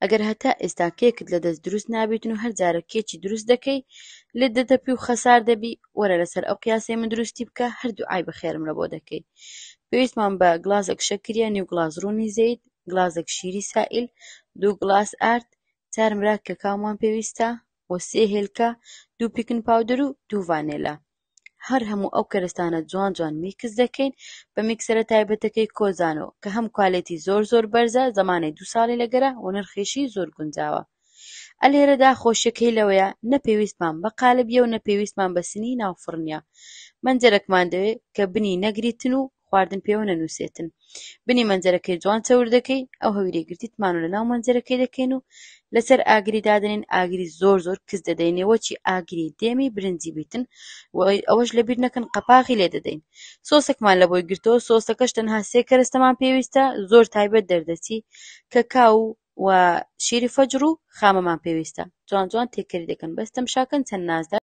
ئەگەر هەتا ئێستا کێکت لەدەست دروست نابێتن و هەر جارە کێکی دروست دەکەی لێت دەتەپی و خەسار دەبی، وەرە لەسەر ئەو قیاسەی من دروستی بکە، هەردوو ئای بەخێرم لەبۆ دەکەی. پێویستمان بە گڵازێک شەکریە، نیو گڵاز ڕوونی زەید، گڵازێک شیری سائل، 2 گڵاس ئارد، 4 مراک کەکاومان پێویستە، و 3 هێلکە، 2 پیکن پاودەر و 2 ڤانیلا. هەر هەموو ئەو کەرستانە جوان جوان میکس دەکەین بە میکسەرە تایبەتەکەی کۆزانۆ کە هەم کوالێتی زۆر بەرزە، زەمانەی 2 ساڵی لەگەرە و نرخێشی زۆر گونجاوە. ئەلێرەدا خۆشیەکەی لەوەیە نەپێویستمان بە قالبیە و نەپێویستمان بە سنی ناوفڕنیە. مەنجەرەکمان دەوێت کە بنی نەگریتن و خواردن پێوە نەنووسێتن. بنی مەنجەرەکەی جوان چەور دەکەی، ئەو هەویرەی گرتیتمان و لەناو مەنجەرەکەی دەکەین و لەسەر ئاگری دادەنین. ئاگری زۆر کس دەدەینێ، وەچی ئاگری دێمی برنجی بیتن، و ئەوەش لەبیر نەکەن قەپاغی لێ دەدەین. سۆسێکمان لە بۆی گرتەوە، سۆسەکەش تەنها 3 کەرەستەمان پێویستە، زۆر تایبەت دەردەچی. کەکاو و شیری فەجر و خامەمان پێویستە. جوان تێکەری دەکەن، بەستەمشاکەن چەند نازدار